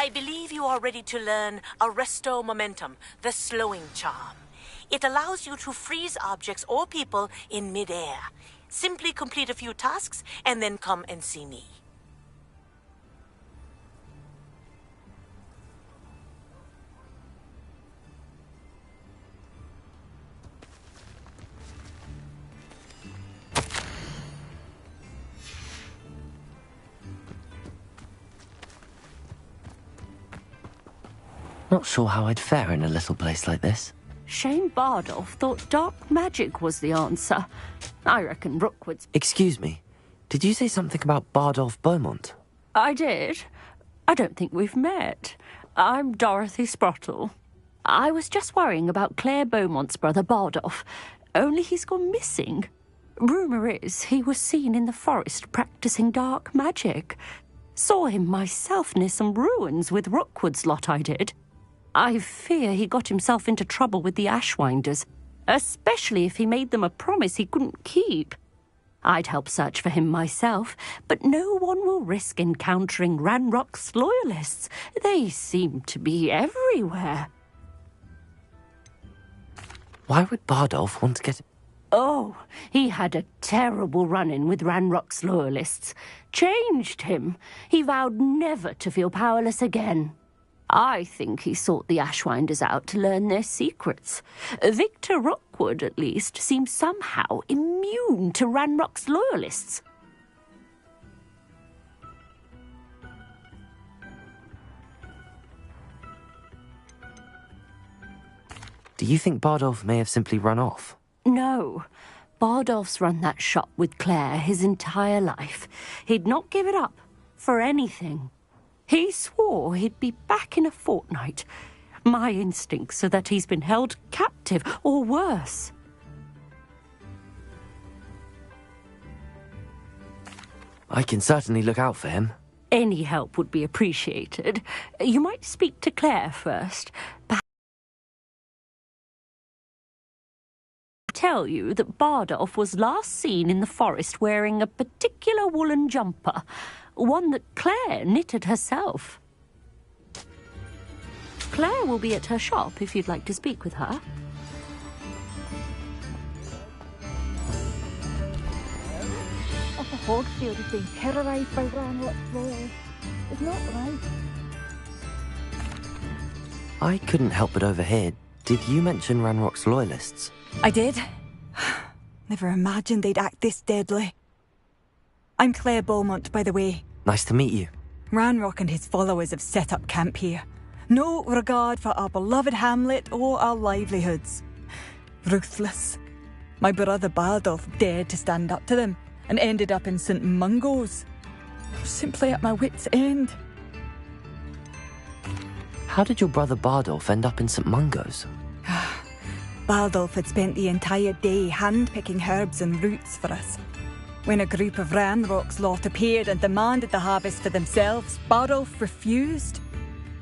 I believe you are ready to learn Arresto Momentum, the slowing charm. It allows you to freeze objects or people in midair. Simply complete a few tasks and then come and see me. Not sure how I'd fare in a little place like this. Shane Bardolph thought dark magic was the answer. I reckon Rookwood's... Excuse me, did you say something about Bardolph Beaumont? I did. I don't think we've met. I'm Dorothy Sprottle. I was just worrying about Claire Beaumont's brother Bardolph, only he's gone missing. Rumour is he was seen in the forest practising dark magic. Saw him myself near some ruins with Rookwood's lot I did. I fear he got himself into trouble with the Ashwinders, especially if he made them a promise he couldn't keep. I'd help search for him myself, but no one will risk encountering Ranrock's loyalists. They seem to be everywhere. Why would Bardolph want to get... Oh, he had a terrible run-in with Ranrock's loyalists. Changed him. He vowed never to feel powerless again. I think he sought the Ashwinders out to learn their secrets. Victor Rookwood, at least, seems somehow immune to Ranrock's loyalists. Do you think Bardolph may have simply run off? No. Bardolph's run that shop with Claire his entire life. He'd not give it up for anything. He swore he'd be back in a fortnight. My instincts are that he's been held captive, or worse. I can certainly look out for him. Any help would be appreciated. You might speak to Claire first. Tell you that Bardolph was last seen in the forest wearing a particular woolen jumper, one that Claire knitted herself. Claire will be at her shop if you'd like to speak with her. Upper Hogfield is being terrorised by Ranrock's royals. It's not right. I couldn't help but overhear. Did you mention Ranrock's loyalists? I did. Never imagined they'd act this deadly. I'm Claire Beaumont, by the way. Nice to meet you. Ranrock and his followers have set up camp here. No regard for our beloved hamlet or our livelihoods. Ruthless. My brother Bardolph dared to stand up to them and ended up in St. Mungo's. I'm simply at my wit's end. How did your brother Bardolph end up in St. Mungo's? Bardolph had spent the entire day hand-picking herbs and roots for us. When a group of Ranrock's lot appeared and demanded the harvest for themselves, Bardolph refused.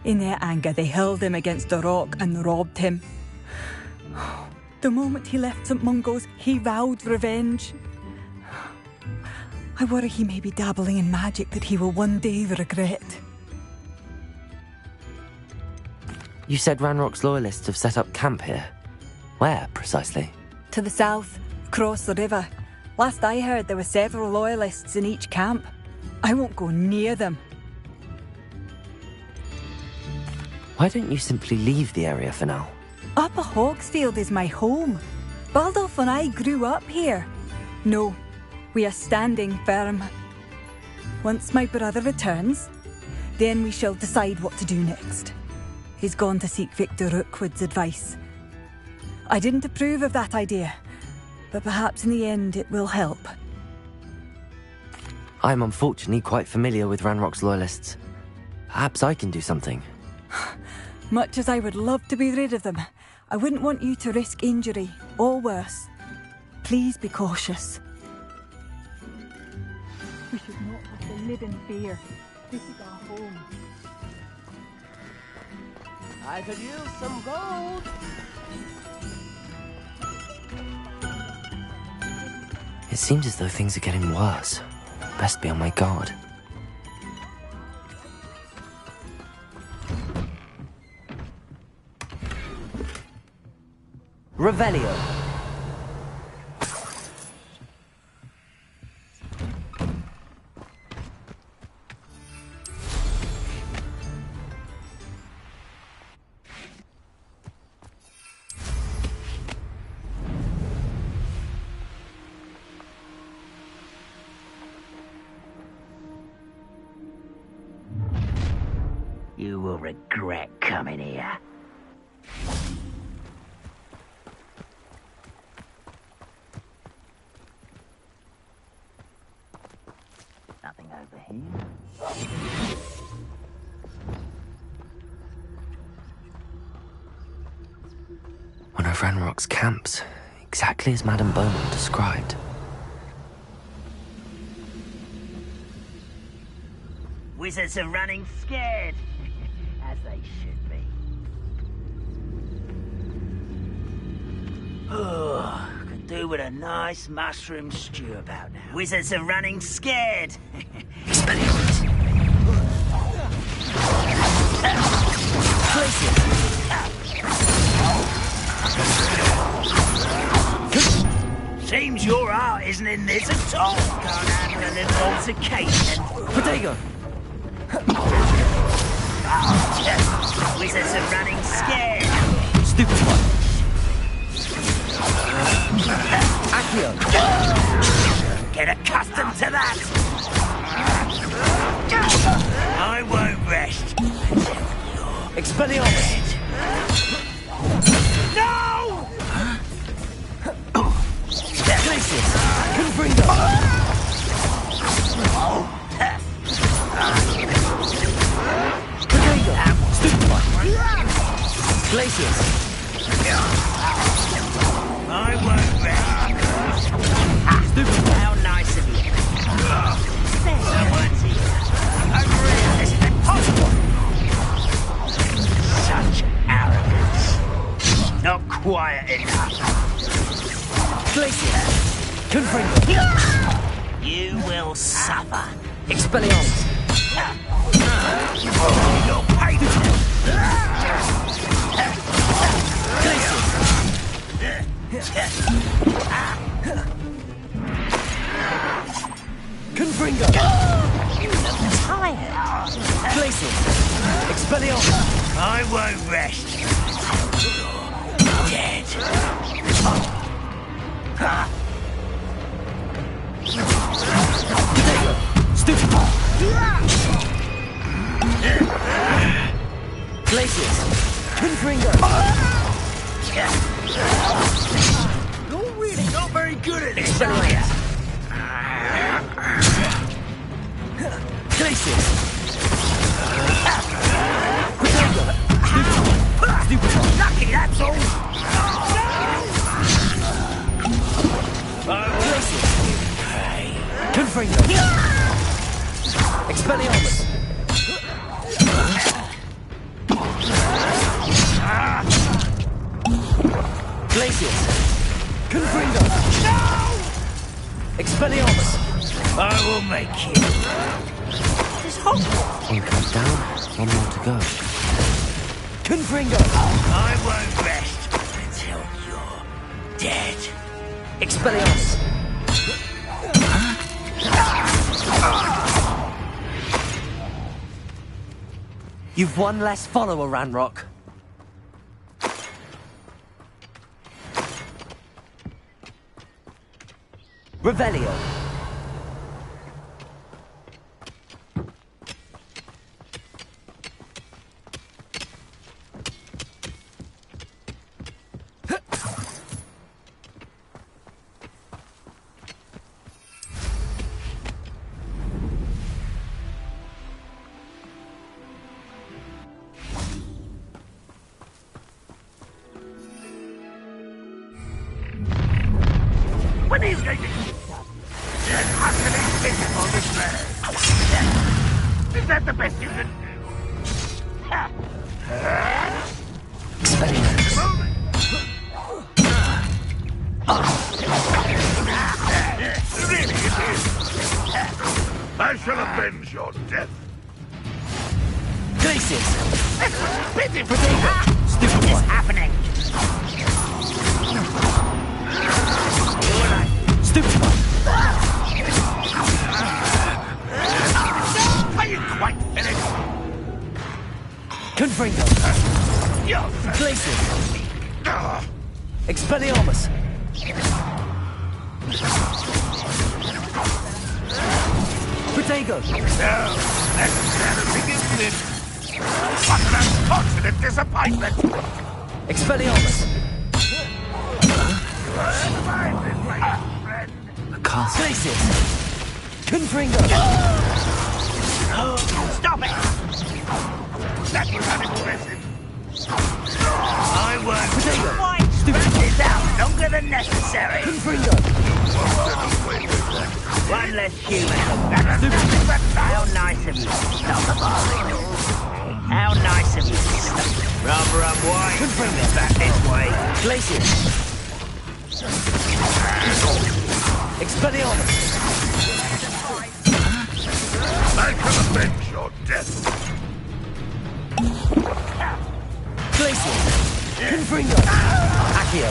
In their anger, they hurled him against a rock and robbed him. The moment he left St. Mungo's, he vowed revenge. I worry he may be dabbling in magic that he will one day regret. You said Ranrock's loyalists have set up camp here. Where, precisely? To the south, across the river. Last I heard, there were several loyalists in each camp. I won't go near them. Why don't you simply leave the area for now? Upper Hogsfield is my home. Bardolph and I grew up here. No, we are standing firm. Once my brother returns, then we shall decide what to do next. He's gone to seek Victor Rookwood's advice. I didn't approve of that idea, but perhaps in the end it will help. I'm unfortunately quite familiar with Ranrock's loyalists. Perhaps I can do something. Much as I would love to be rid of them, I wouldn't want you to risk injury, or worse. Please be cautious. We should not have to live in fear. This is our home. I could use some gold. It seems as though things are getting worse. Best be on my guard. Revelio. You will regret coming here. Nothing over here. One of Ranrock's camps, exactly as Madame Beaumont described. Wizards are running scared, as they should be. Oh, could do with a nice mushroom stew about now. Wizards are running scared. Seems your art isn't in this at all. Can't handle a little altercation. Potato! Wizards are running scared. Stupid one. Accio! Get accustomed to that. I won't rest. Expelliarmus! No! Glacius! Confringo! Potato! Stupid one! Glacius! I won't rest. Stupid one! How nice of you. Someone's here. Over here. This is impossible. Such arrogance. Not quiet enough. Glacius! Confringo! You will suffer. Expelliarmus! You'll pay for it. Confringo! Tired. Glacius! Expelliarmus! I won't rest. Dead. Potato! Stupid one! Glacius! Confringo! You're really not very good at this, are Expelliarmus! you? Glacius! Potato! Stupid one! Stupid one! Lucky, that's all. Glacius! Confringo! Expelliarmus! Glacius! Confringo! Expelliarmus! I will make you. This Hogwart. One count down, one more to go. Confringo! I won't rest until you're dead. Expelliarmus! You've one less follower, Ranrock. Revelio. When are you going to stop? There's utterly invisible this man. Is that the best you can do? Really, it is. I shall avenge your death. Glacius! This was pitiful. Stupid What is one! happening? Expelliarmus! Protego! So, let's begin this. What an unfortunate disappointment! Expelliarmus! A castle. Glacius! Confringo! Stop it! That was unimpressive. I work Protego! quite stretches out longer than necessary. Confringo! One less human. How nice of you to stop the barley. How nice of you to stop. Rather unwise. Confringo! Back this way. Glacius! Expelliarmus! I can avenge your death. Glacius! Confringo! Accio!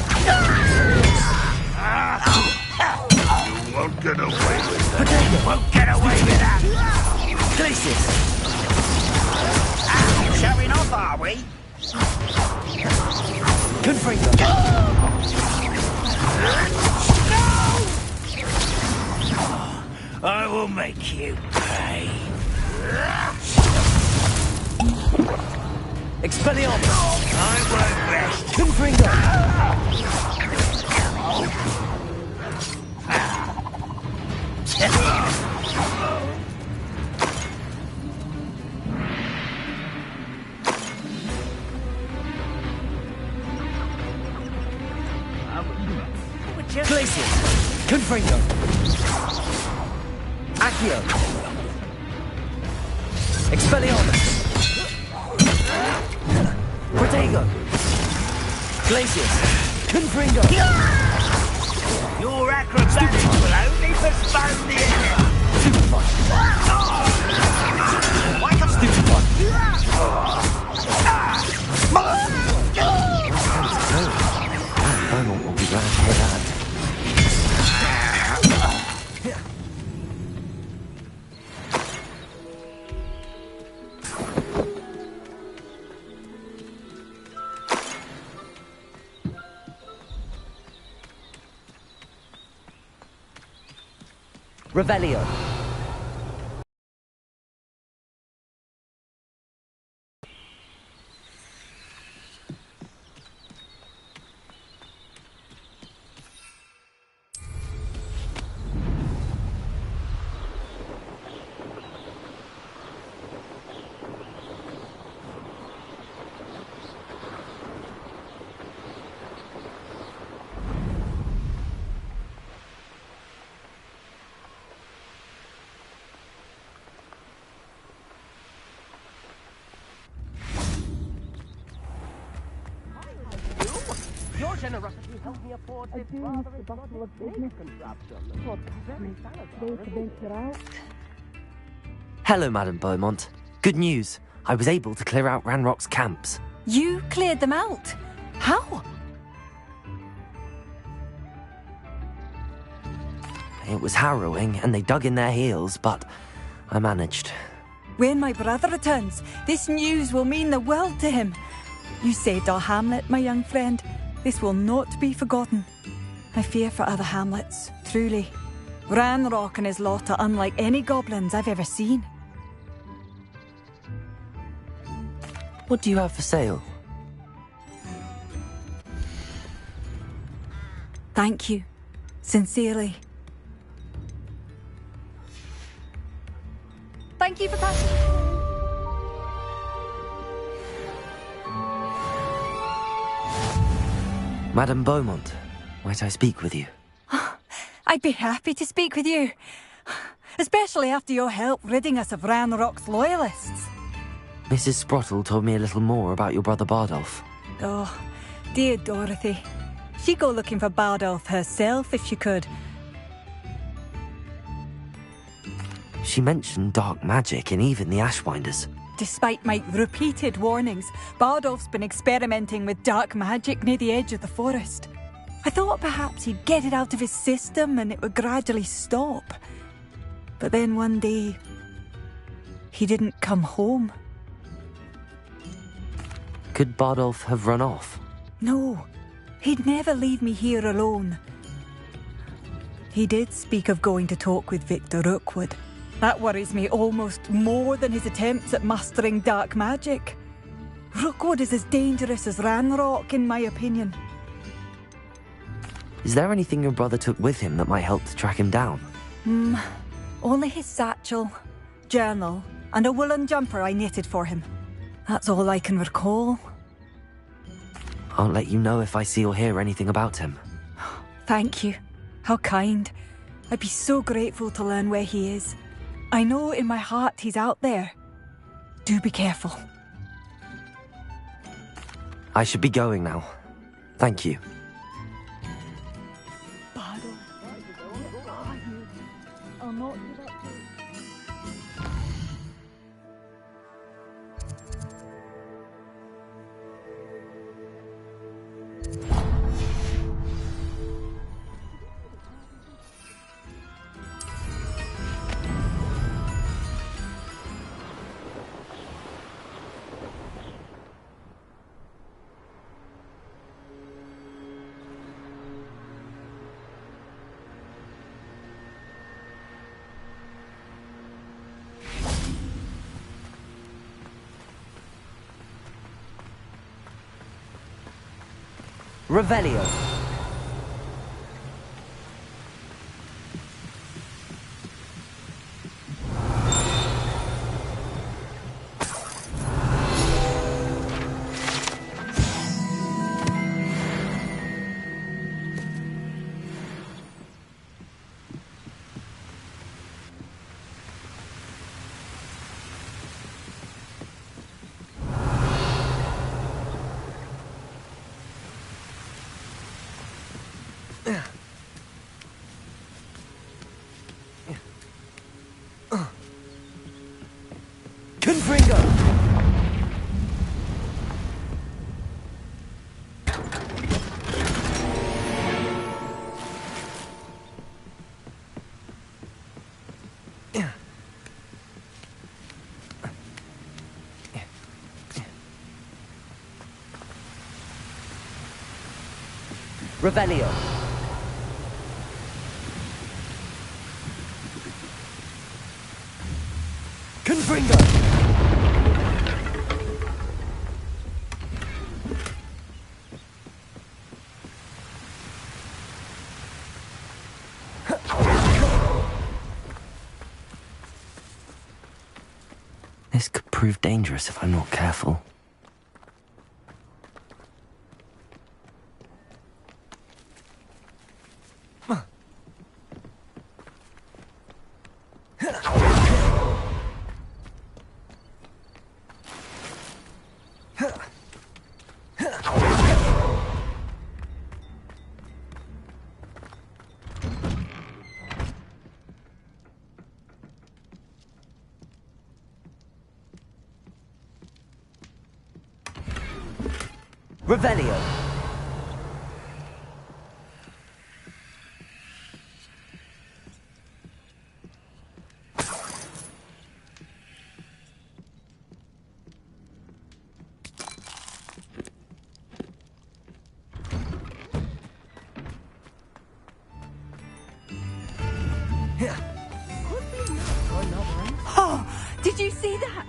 You won't get away with that. Protego! Won't get away with that. Glacius! Showing off, are we? Confringo! I will make you pay. Expelliarmus! I won't rest. Confringo! Glacius! Confringo! Accio! Expelliarmus! Protego! Glacius! Confringo! Your acrobatics will only postpone the end. Stupefy! Why come Stupefy! Beaumont will be glad to hear that. Revelio! Your generosity helped me afford this rather exotic business contraption. Very Salazar. Hello, Madame Beaumont. Good news. I was able to clear out Ranrock's camps. You cleared them out? How? It was harrowing, and they dug in their heels, but I managed. When my brother returns, this news will mean the world to him. You saved our hamlet, my young friend. This will not be forgotten. I fear for other hamlets, truly. Ranrock and his lot are unlike any goblins I've ever seen. What do you have for sale? Thank you. Sincerely. Thank you for passing. Madame Beaumont, might I speak with you? I'd be happy to speak with you. Especially after your help ridding us of Ranrock's loyalists. Mrs. Sprottle told me a little more about your brother Bardolph. Oh, dear Dorothy. She'd go looking for Bardolph herself if she could. She mentioned dark magic and even the Ashwinders. Despite my repeated warnings, Bardolph's been experimenting with dark magic near the edge of the forest. I thought perhaps he'd get it out of his system and it would gradually stop. But then one day, he didn't come home. Could Bardolph have run off? No, He'd never leave me here alone. He did speak of going to talk with Victor Rookwood. That worries me almost more than his attempts at mastering dark magic. Rookwood is as dangerous as Ranrock, in my opinion. Is there anything your brother took with him that might help to track him down? Only his satchel, journal, and a woolen jumper I knitted for him. That's all I can recall. I'll let you know if I see or hear anything about him. Thank you. How kind. I'd be so grateful to learn where he is. I know in my heart he's out there. Do be careful. I should be going now. Thank you. I'll not do that too. Revelio. Confringo! Revelio. Confringo! This could prove dangerous if I'm not careful. Revelio. Oh, did you see that?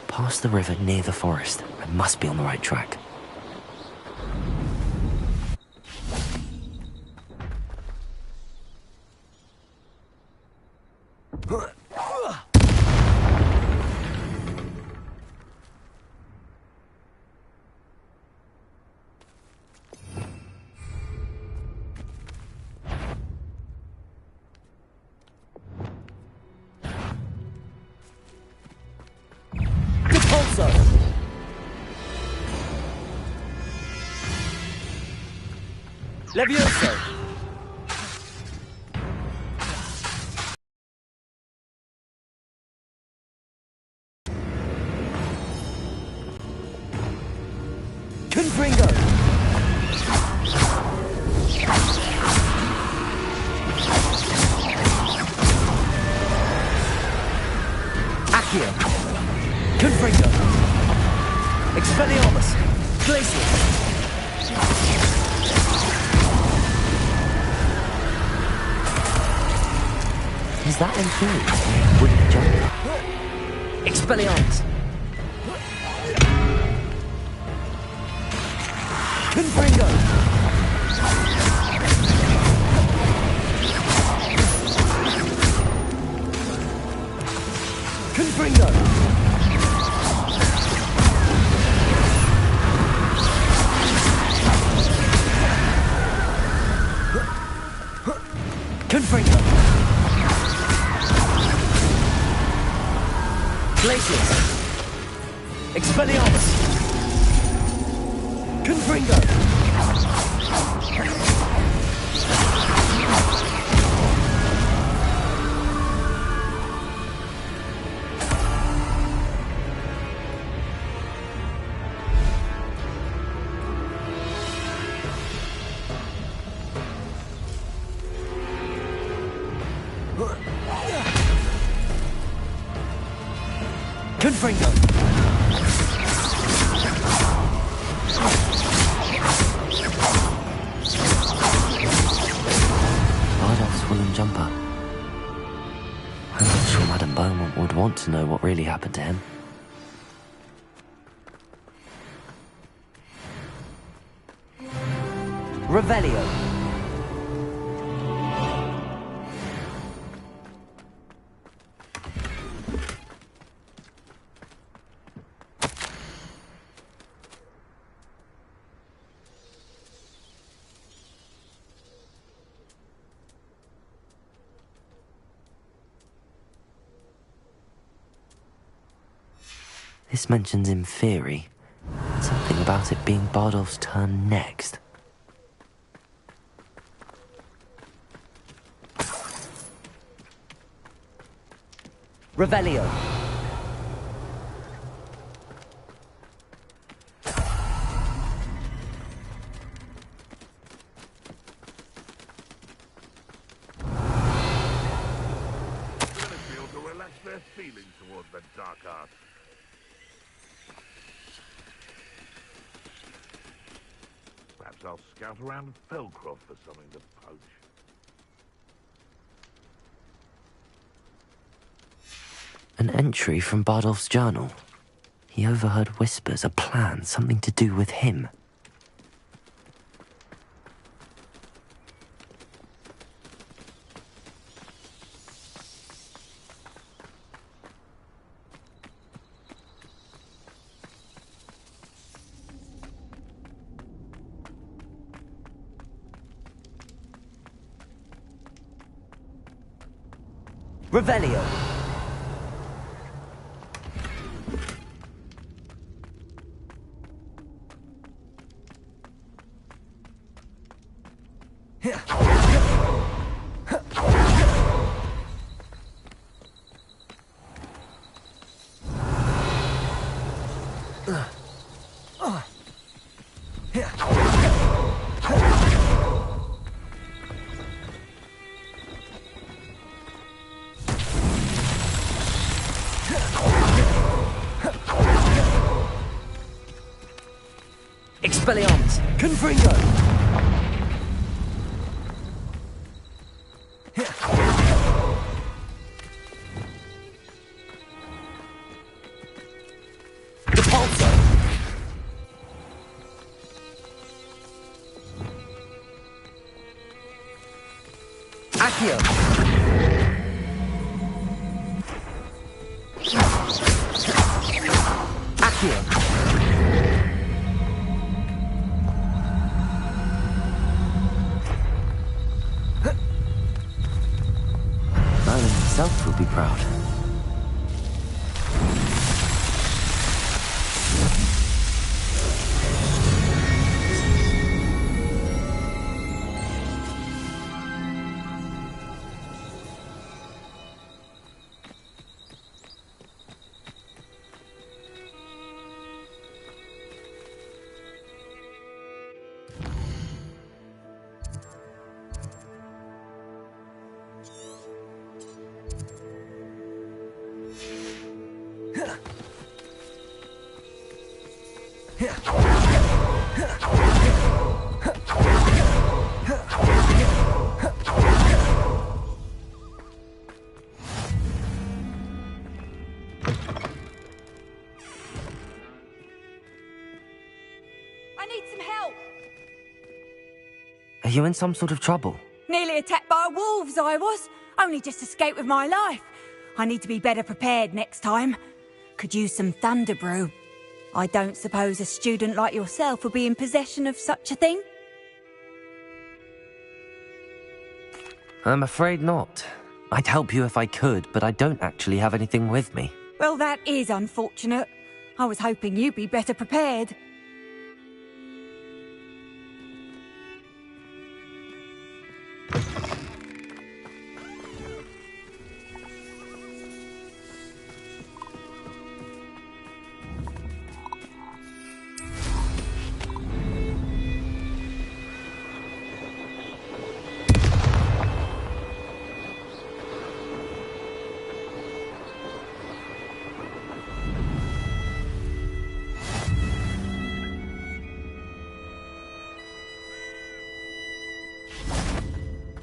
Past the river near the forest. I must be on the right track. Repulso. Levioso. Confringo! Accio! Confringo! Expelliarmus! Glacius! Is that infuriating? Wouldn't jump. Expelliarmus! Confringo! Confringo! Confringo! Glacius! Expelliarmus! Confringo! Confringo! Bardolph's woolen jumper. I'm not sure Madame Beaumont would want to know what really happened to him. Revelio! This mentions Inferi. Something about it being Bardolph's turn next. Revelio! Feel to relax their feelings towards the dark art. Perhaps I'll scout around Felcroft for something to poach. An entry from Bardolph's journal. He overheard whispers, a plan, something to do with him. Revelio! Expelliarmus! Confringo! Repulsor! Accio! Accio! Merlin himself would be proud. you in some sort of trouble? Nearly attacked by wolves, I was. Only just escaped with my life. I need to be better prepared next time. Could use some thunder brew. I don't suppose a student like yourself would be in possession of such a thing? I'm afraid not. I'd help you if I could, but I don't actually have anything with me. Well, that is unfortunate. I was hoping you'd be better prepared.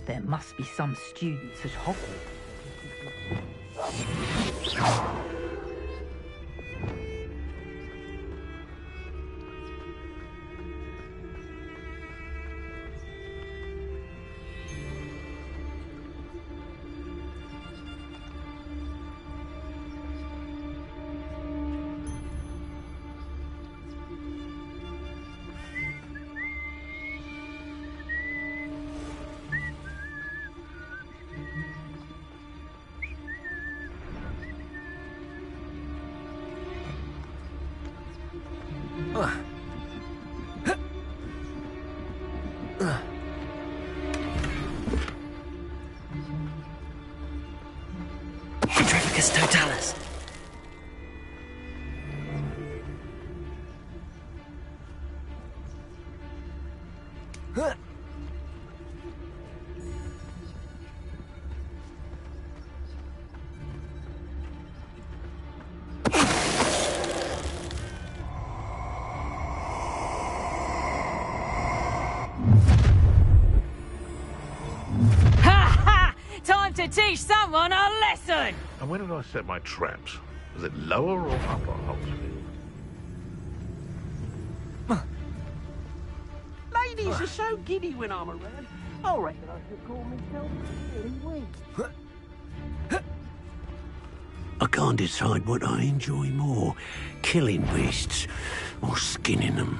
There must be some students at Hogwart. Petrificus totalis. Time to teach someone a lesson! And where did I set my traps? Was it lower or upper Hogsfield? Ladies are so giddy when I'm around. I reckon I should call myself Silly Wing. I can't decide what I enjoy more, killing beasts or skinning them.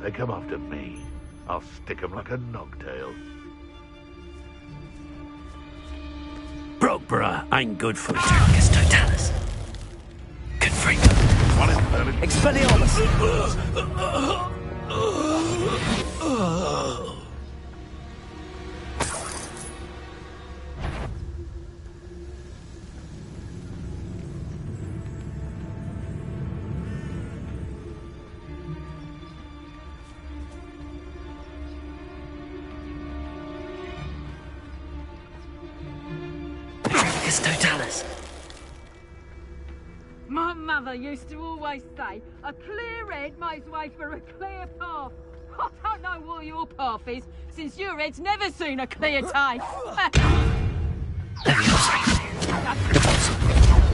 They come after me. I'll stick them like a knocktail. Brockborough ain't good for Petrificus totalis. Confringo. One is burning. Expelliarmus! Petrificus totalis. My mother used to always say, a clear head makes way for a clear path. I don't know what your path is, since your head's never seen a clear day.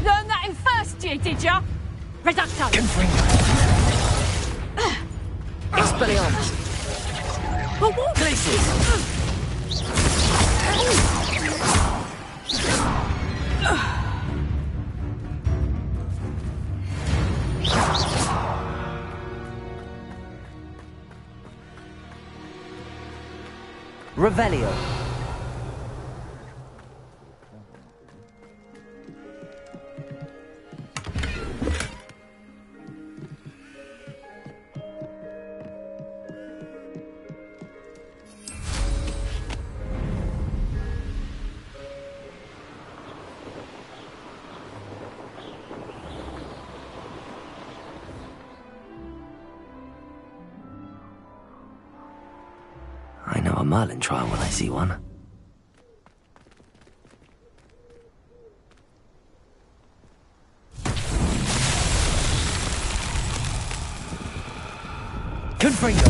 Learn that in first year, did ya? Reducto. Confringo. Expelliarmus! Glacius. Revelio. I know a Merlin trial when I see one. Confringo.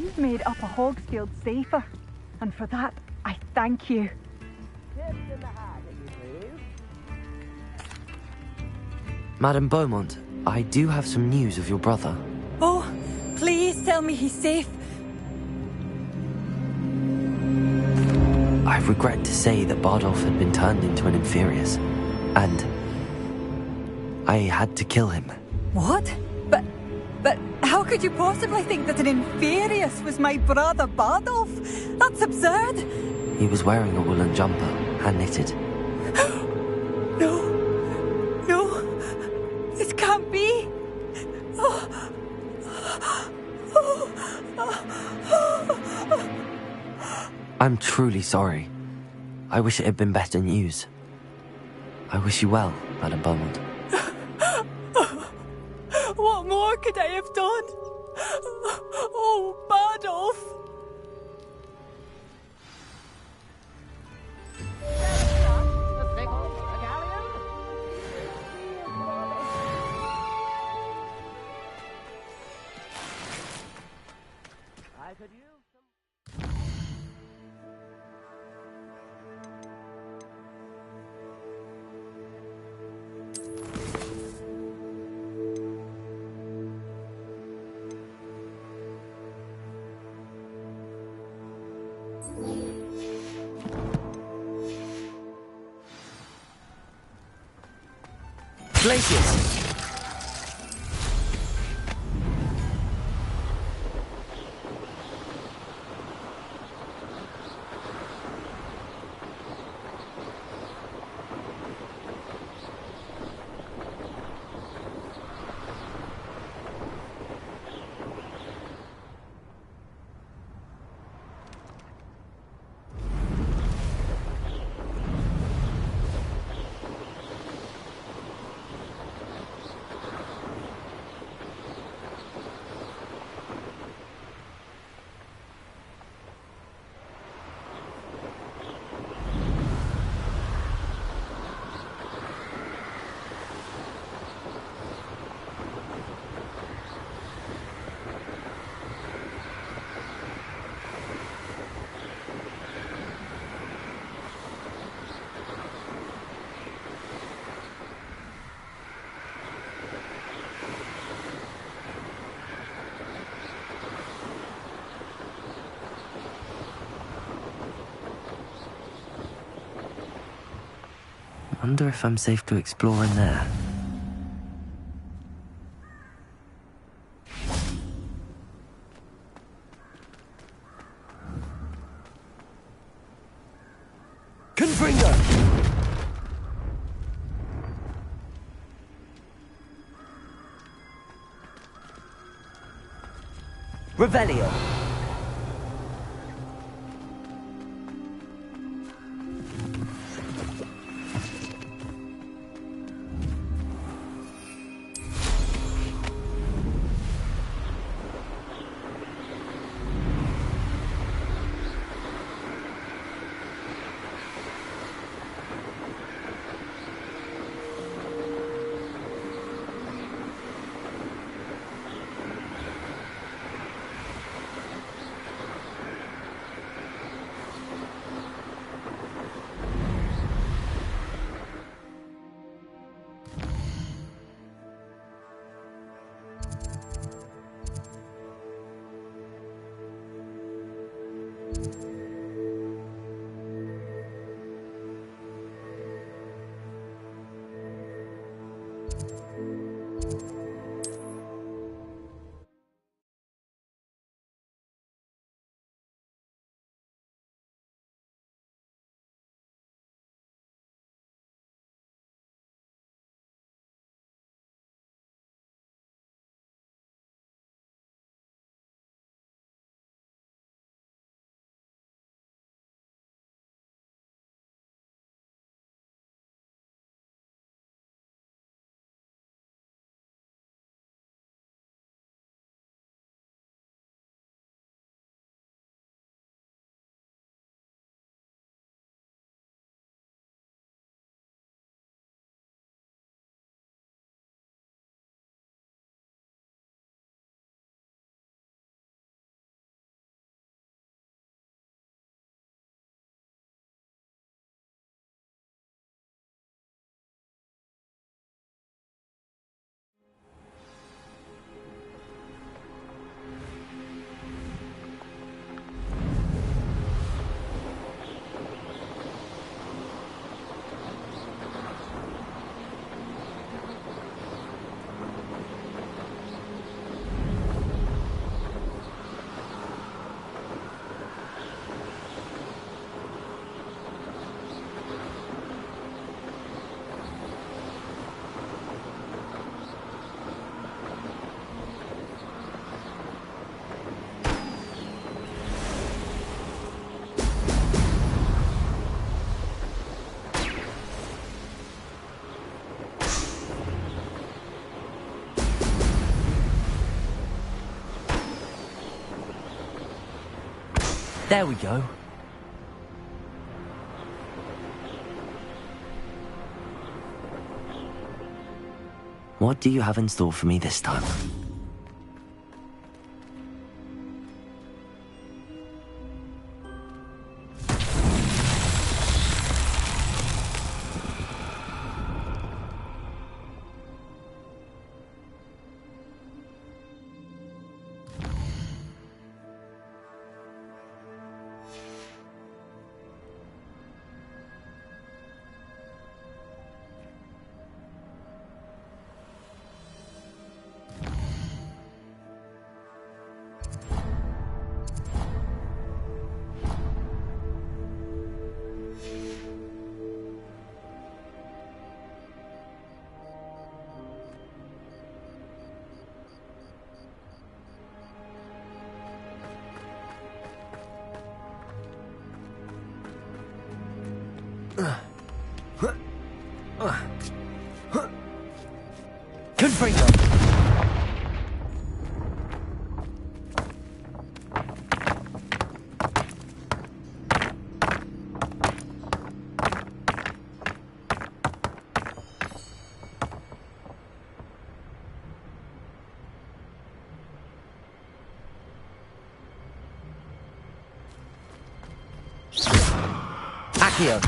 You've made Upper Hogsfield safer, and for that, I thank you. Madam Beaumont, I do have some news of your brother. Oh, please tell me he's safe. I regret to say that Bardolph had been turned into an Inferius, and I had to kill him. What? But how could you possibly think that an Inferius was my brother Bardolph? That's absurd. He was wearing a woolen jumper, hand-knitted. No, this can't be. I'm truly sorry. I wish it had been better news. I wish you well, Madam Beaumont. What more could I have done? Oh, Bardolph! I could use some... Glaciers! Wonder if I'm safe to explore in there. Confringo! Revelio. There we go. What do you have in store for me this time? Confringo. Accio.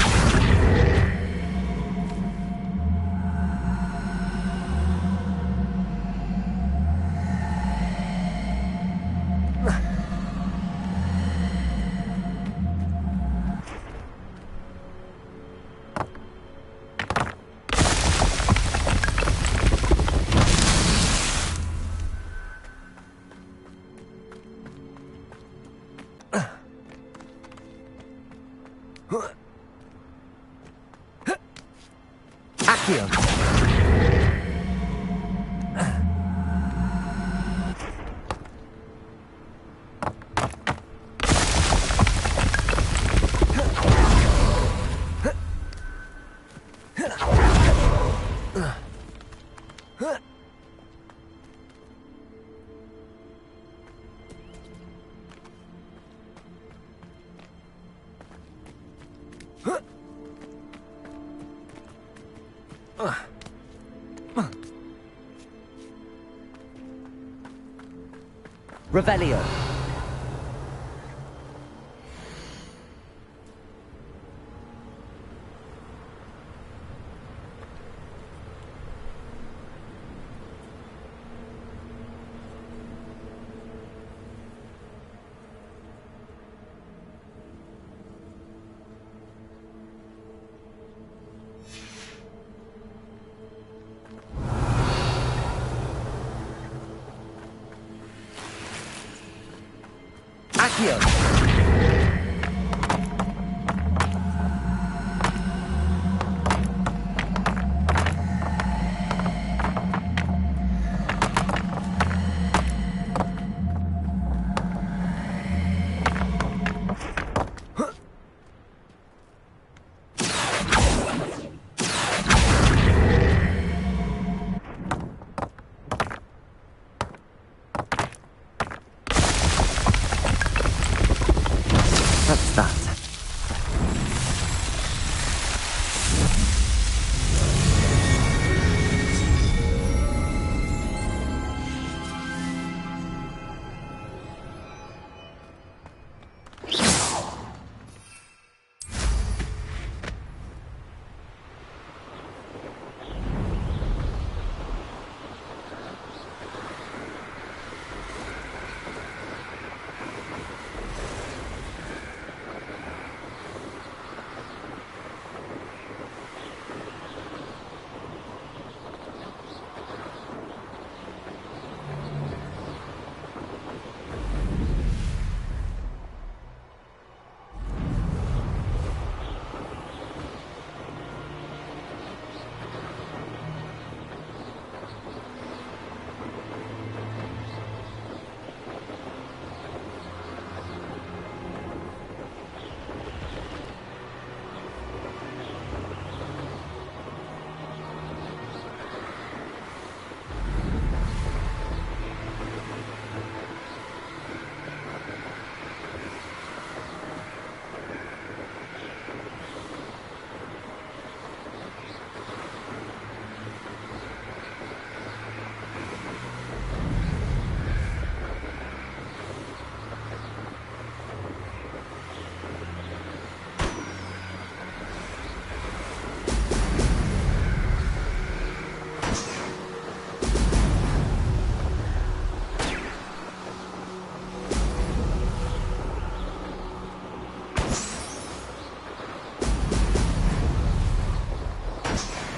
Revelio. Accio. That's that.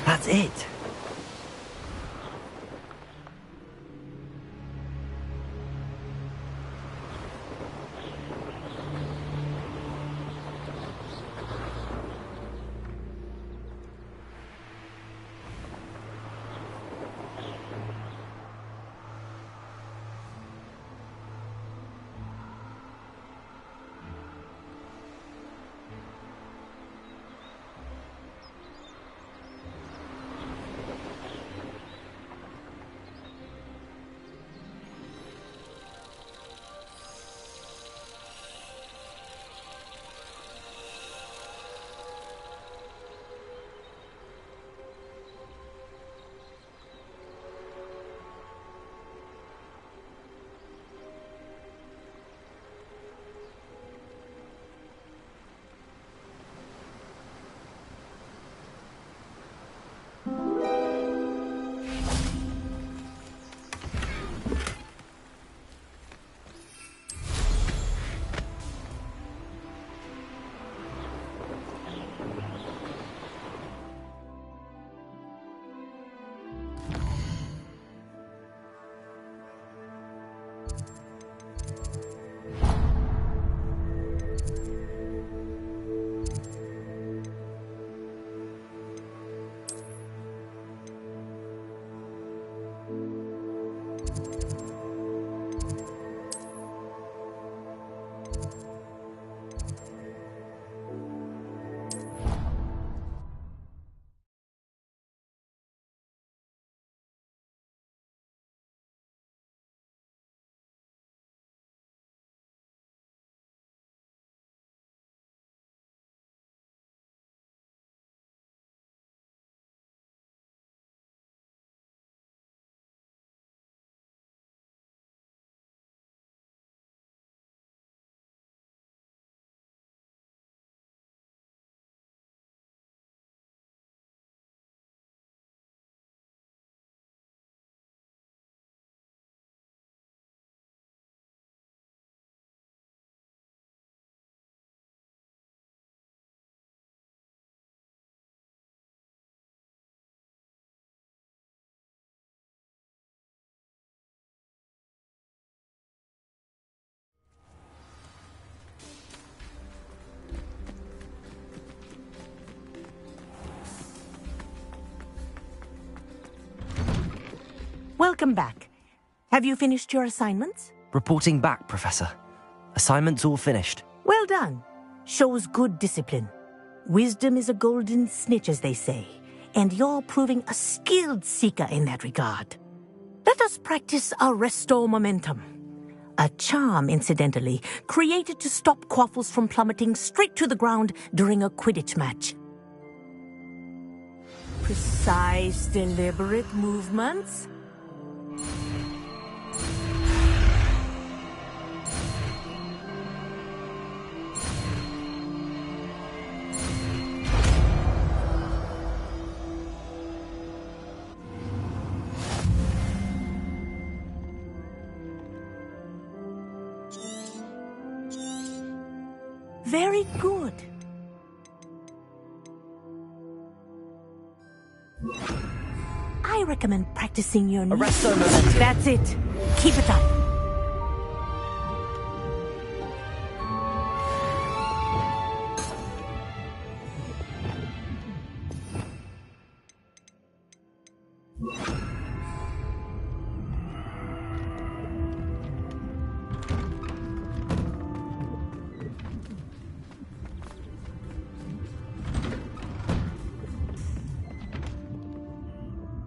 That's it. Welcome back. Have you finished your assignments? Reporting back, Professor. Assignments all finished. Well done. Shows good discipline. Wisdom is a golden snitch, as they say, and you're proving a skilled seeker in that regard. Let us practice Arresto Momentum. A charm, incidentally, created to stop quaffles from plummeting straight to the ground during a Quidditch match. Precise, deliberate movements. Very good. I recommend practicing your knees. Arresto Momentum. That's it. Keep it up.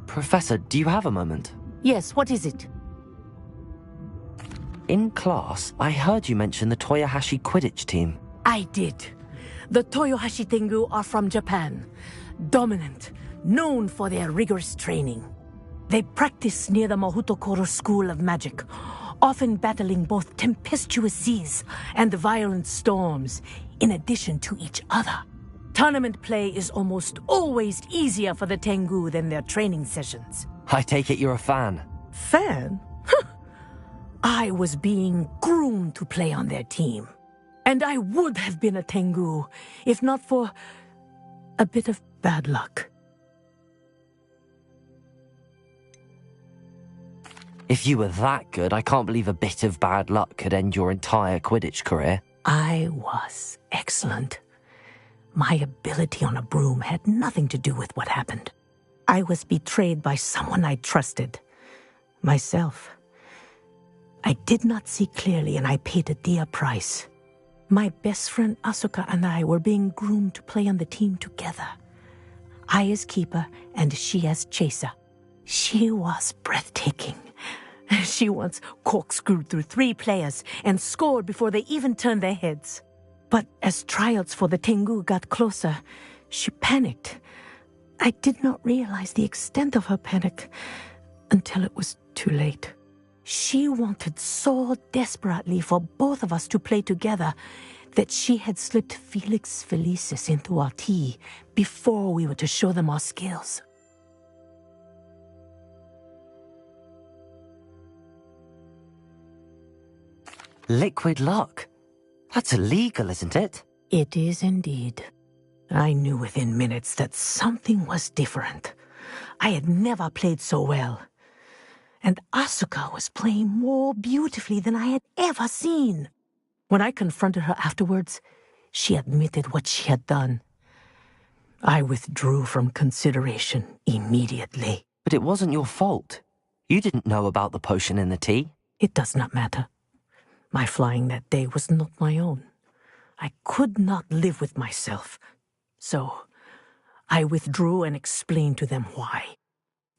Professor, do you have a moment? Yes, what is it? In class, I heard you mention the Toyohashi Quidditch team. I did. The Toyohashi Tengu are from Japan. Dominant, known for their rigorous training. They practice near the Mahutokoro School of Magic, often battling both tempestuous seas and violent storms, in addition to each other. Tournament play is almost always easier for the Tengu than their training sessions. I take it you're a fan. Fan? I was being groomed to play on their team. And I would have been a Tengu, if not for a bit of bad luck. If you were that good, I can't believe a bit of bad luck could end your entire Quidditch career. I was excellent. My ability on a broom had nothing to do with what happened. I was betrayed by someone I trusted. Myself. I did not see clearly, and I paid a dear price. My best friend Asuka and I were being groomed to play on the team together. I as keeper, and she as chaser. She was breathtaking. She once corkscrewed through 3 players and scored before they even turned their heads. But as trials for the Tengu got closer, she panicked. I did not realize the extent of her panic until it was too late. She wanted so desperately for both of us to play together that she had slipped Felix Felicis into our tea before we were to show them our skills. Liquid luck? That's illegal, isn't it? It is indeed. I knew within minutes that something was different. I had never played so well. And Asuka was playing more beautifully than I had ever seen. When I confronted her afterwards, she admitted what she had done. I withdrew from consideration immediately. But it wasn't your fault. You didn't know about the potion in the tea. It does not matter. My flying that day was not my own. I could not live with myself. So, I withdrew and explained to them why.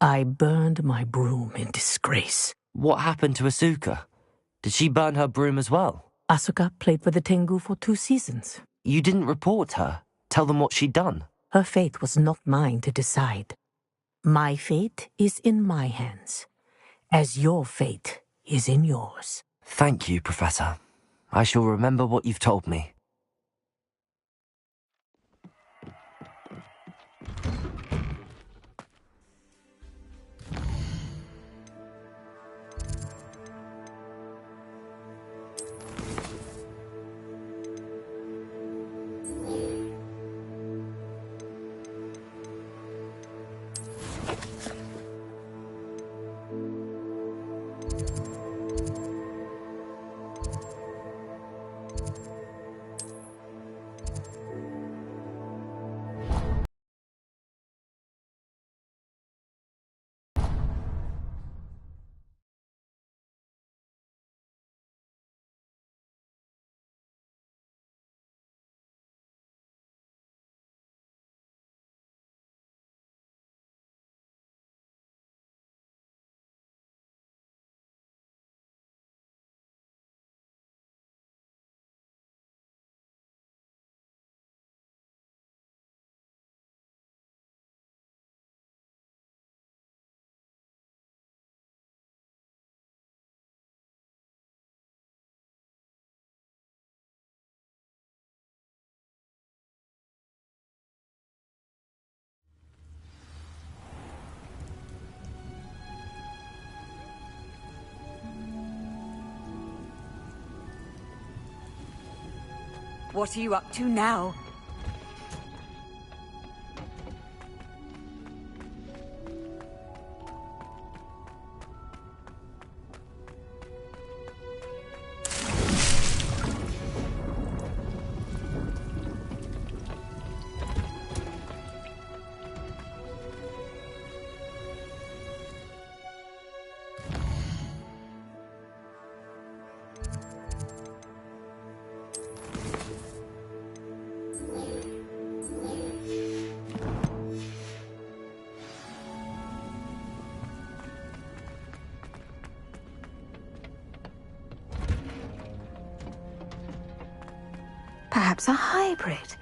I burned my broom in disgrace. What happened to Asuka? Did she burn her broom as well? Asuka played for the Tengu for 2 seasons. You didn't report her? Tell them what she'd done? Her fate was not mine to decide. My fate is in my hands, as your fate is in yours. Thank you, Professor. I shall remember what you've told me. What are you up to now? Perhaps a hybrid.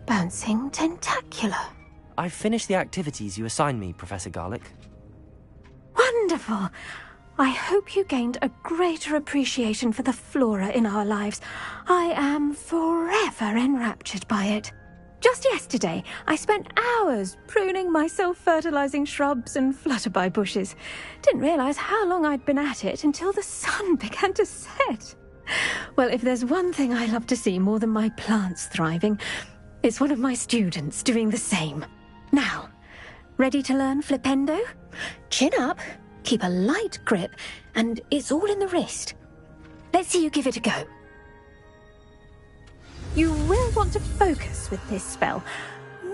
Bouncing tentacular. I've finished the activities you assigned me, Professor Garlick. Wonderful. I hope you gained a greater appreciation for the flora in our lives. I am forever enraptured by it. Just yesterday, I spent hours pruning my self-fertilizing shrubs and flutterby bushes. Didn't realize how long I'd been at it until the sun began to set. Well, if there's one thing I love to see more than my plants thriving, it's one of my students doing the same. Now, ready to learn flipendo? Chin up, keep a light grip, and it's all in the wrist. Let's see you give it a go. You will want to focus with this spell.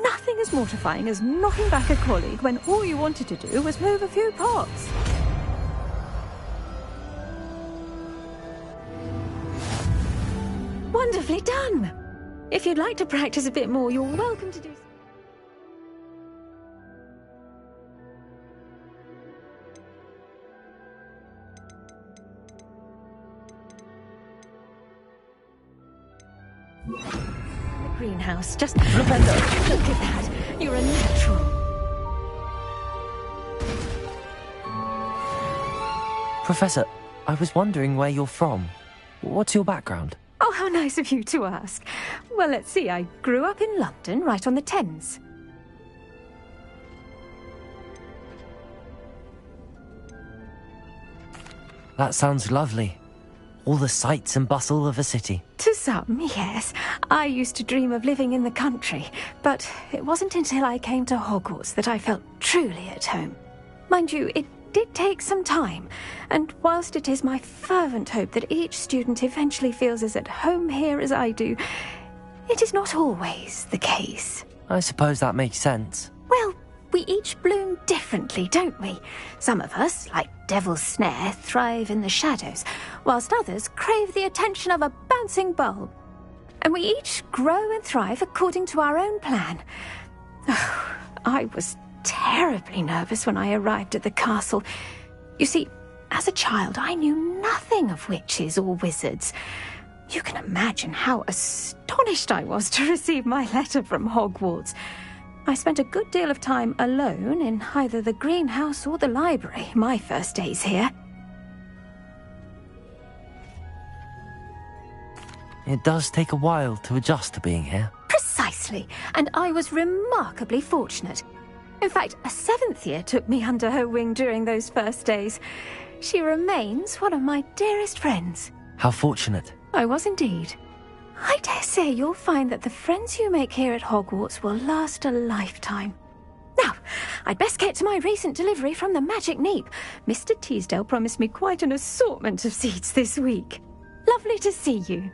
Nothing as mortifying as knocking back a colleague when all you wanted to do was move a few pots. Wonderfully done! If you'd like to practice a bit more, you're welcome to do so. The greenhouse, just look at that. You're a natural. Professor, I was wondering where you're from. What's your background? Oh, how nice of you to ask. Well, let's see. I grew up in London, right on the Thames. That sounds lovely. All the sights and bustle of a city. To some, yes. I used to dream of living in the country, but it wasn't until I came to Hogwarts that I felt truly at home. Mind you, it did take some time, and whilst it is my fervent hope that each student eventually feels as at home here as I do, it is not always the case. I suppose that makes sense. Well, we each bloom differently, don't we? Some of us, like Devil's Snare, thrive in the shadows, whilst others crave the attention of a bouncing bulb. And we each grow and thrive according to our own plan. Oh, I was terribly nervous when I arrived at the castle. You see, as a child, I knew nothing of witches or wizards. You can imagine how astonished I was to receive my letter from Hogwarts. I spent a good deal of time alone in either the greenhouse or the library my first days here. It does take a while to adjust to being here. Precisely, and I was remarkably fortunate. In fact, a 7th year took me under her wing during those first days. She remains one of my dearest friends. How fortunate. I was indeed. I dare say you'll find that the friends you make here at Hogwarts will last a lifetime. Now, I'd best get to my recent delivery from the Magic Neep. Mr. Teasdale promised me quite an assortment of seeds this week. Lovely to see you.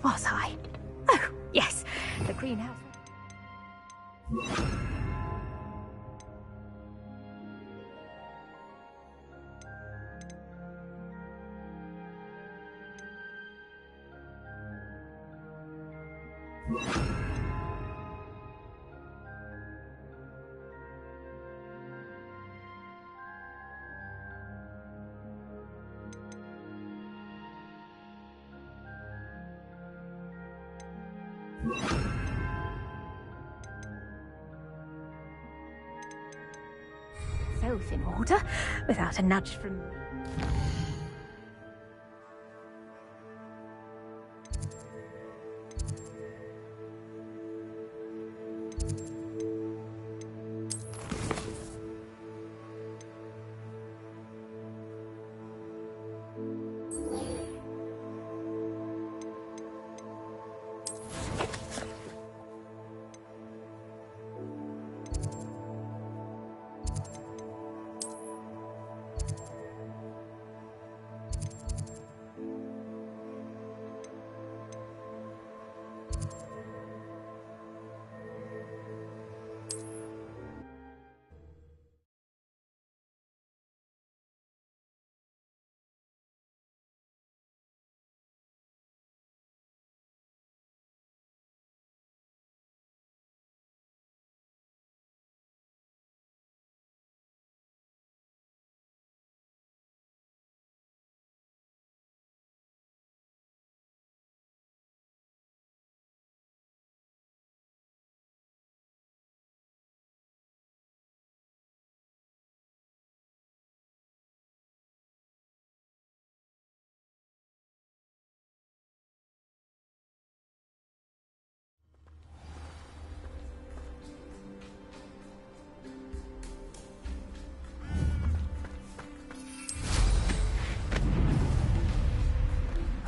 Was I? Oh, yes, the greenhouse. both in order, without a nudge from...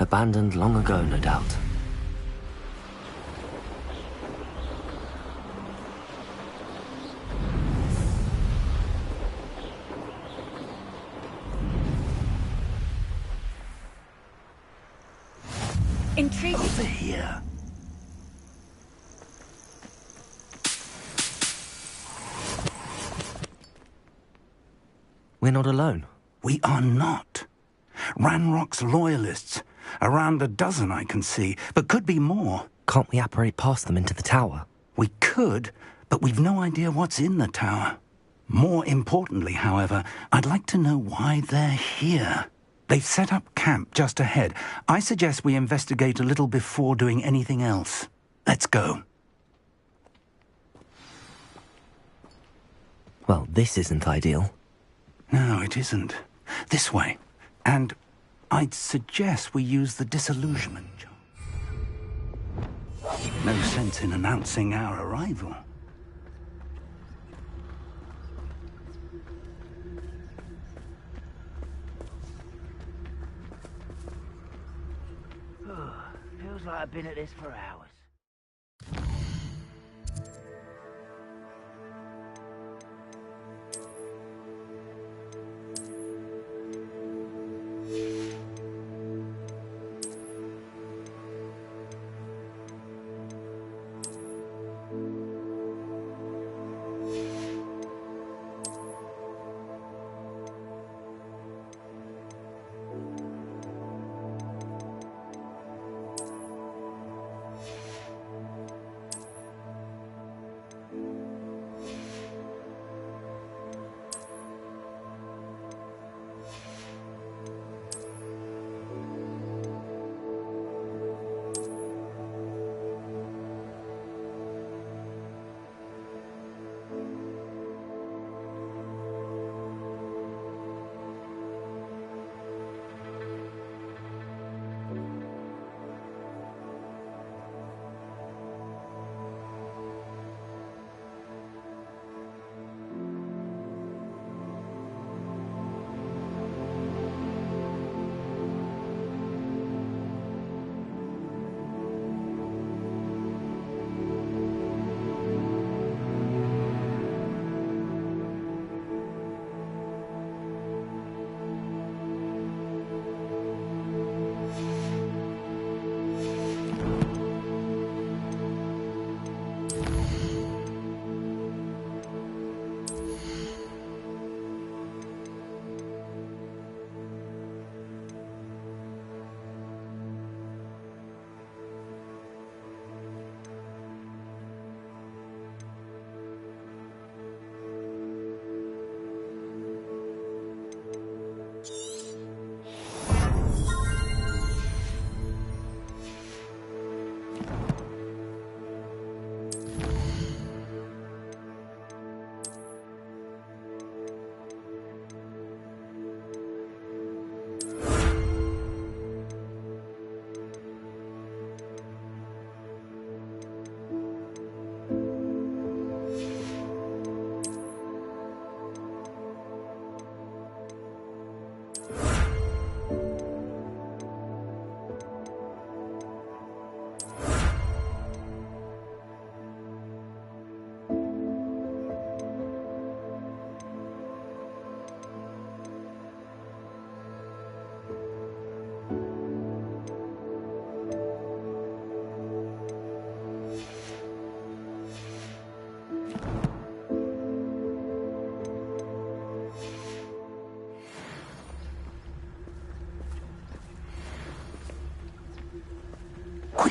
Abandoned long ago, no doubt. Intriguing. Over here. We're not alone. We are not. Ranrock's loyalists. Around a dozen I can see, but could be more. Can't we apparate past them into the tower? We could, but we've no idea what's in the tower. More importantly, however, I'd like to know why they're here. They've set up camp just ahead. I suggest we investigate a little before doing anything else. Let's go. Well, this isn't ideal. No, it isn't. This way. And I'd suggest we use the disillusionment charm. No sense in announcing our arrival. Feels like I've been at this for hours.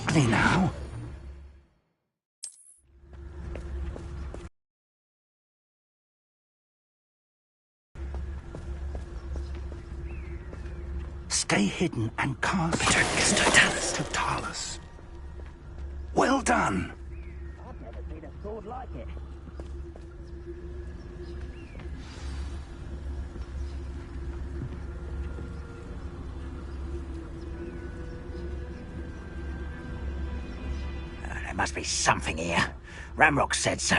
quickly now. Stay hidden and cast Totalis. Totalis. Well done. I've never seen a sword like it. There must be something here. Ramrock said so.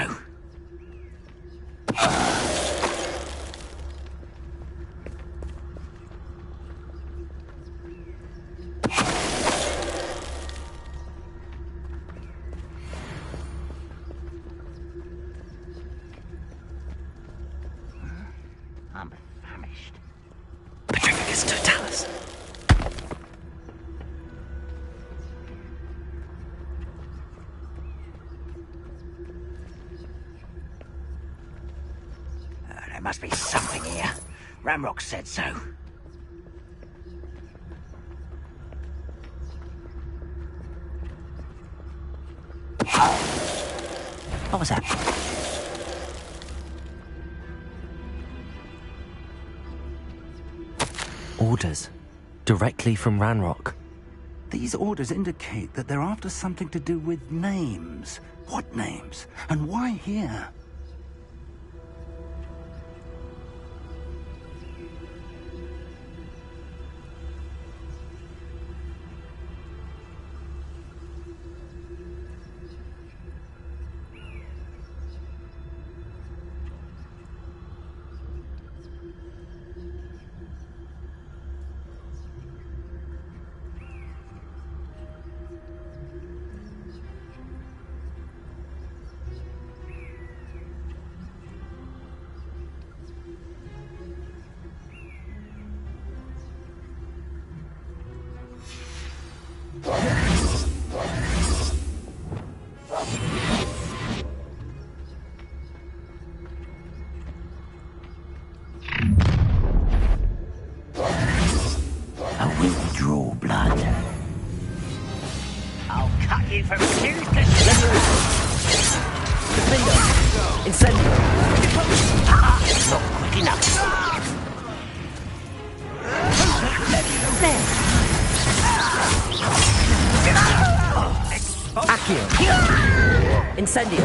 I'm famished. Petrificus Totalis. There must be something here. Ramrock said so. What was that? Orders. Directly from Ranrock. These orders indicate that they're after something to do with names. What names? And why here? I will draw blood. I'll cut you from tooth to Defender! Incendio! not quick enough. Accio! Incendio!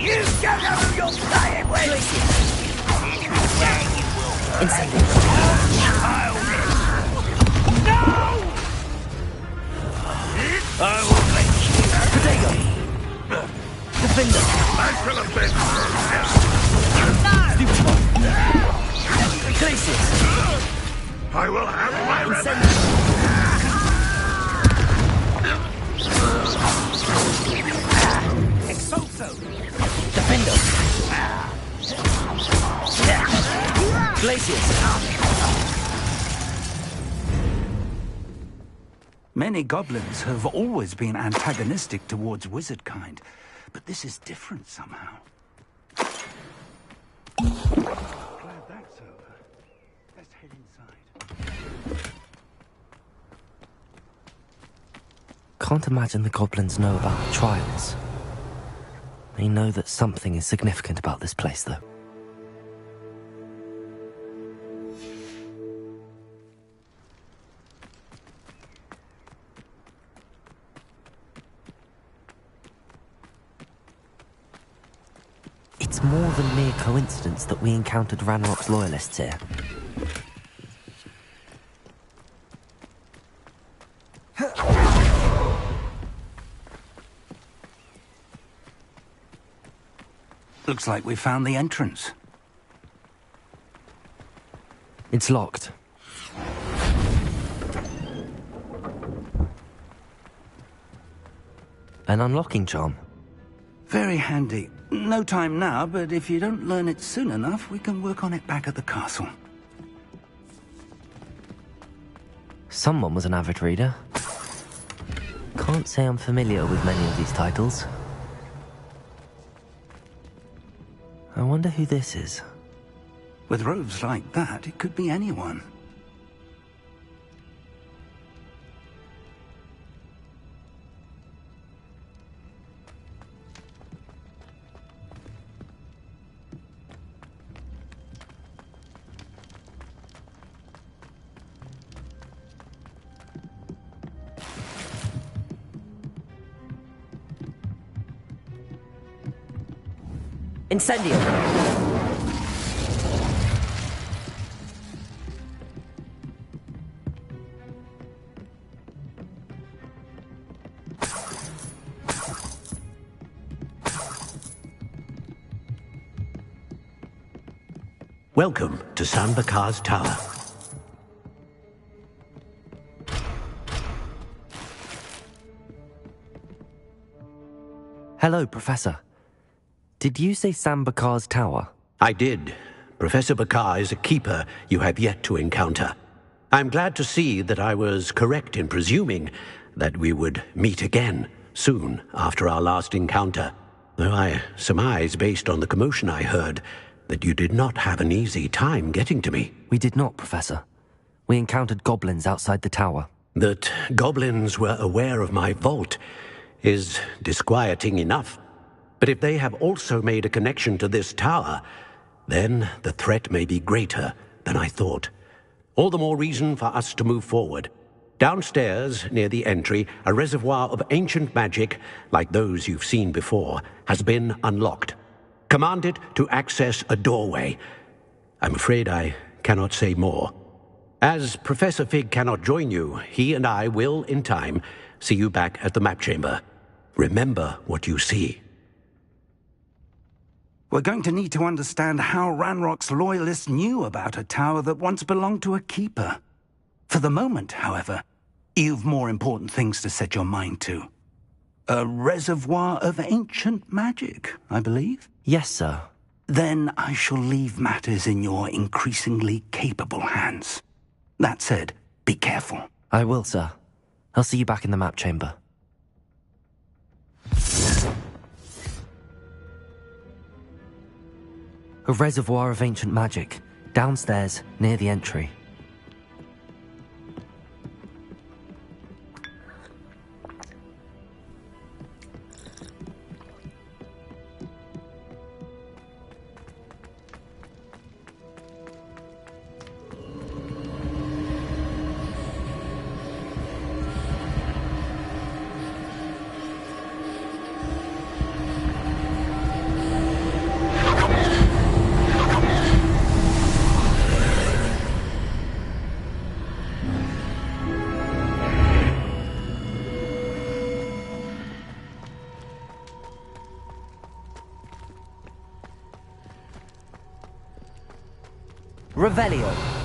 You don't know who you're playing with! Incendio! No! I will make you. Protego! Defender! Glacius! I will have my revenge. Exulso! Defender! Glacius! Many goblins have always been antagonistic towards wizard kind, but this is different somehow. Glad that's over. Let's head inside. Can't imagine the goblins know about the trials. They know that something is significant about this place, though. It's more than mere coincidence that we encountered Ranrock's loyalists here. Looks like we found the entrance. It's locked. An unlocking charm. Very handy. No time now, but if you don't learn it soon enough, we can work on it back at the castle. Someone was an avid reader. Can't say I'm familiar with many of these titles. I wonder who this is. With robes like that, it could be anyone. Incendio! Welcome to San Bakar's Tower. Hello, Professor. Did you say San Bakar's Tower? I did. Professor Bakar is a keeper you have yet to encounter. I'm glad to see that I was correct in presuming that we would meet again soon after our last encounter, though I surmise, based on the commotion I heard, that you did not have an easy time getting to me. We did not, Professor. We encountered goblins outside the tower. That goblins were aware of my vault is disquieting enough. But if they have also made a connection to this tower, then the threat may be greater than I thought. All the more reason for us to move forward. Downstairs, near the entry, a reservoir of ancient magic, like those you've seen before, has been unlocked. Command it to access a doorway. I'm afraid I cannot say more. As Professor Fig cannot join you, he and I will, in time, see you back at the map chamber. Remember what you see. We're going to need to understand how Ranrock's loyalists knew about a tower that once belonged to a keeper. For the moment, however, you've more important things to set your mind to. A reservoir of ancient magic, I believe? Yes, sir. Then I shall leave matters in your increasingly capable hands. That said, be careful. I will, sir. I'll see you back in the map chamber. A reservoir of ancient magic, downstairs, near the entry. Revelio.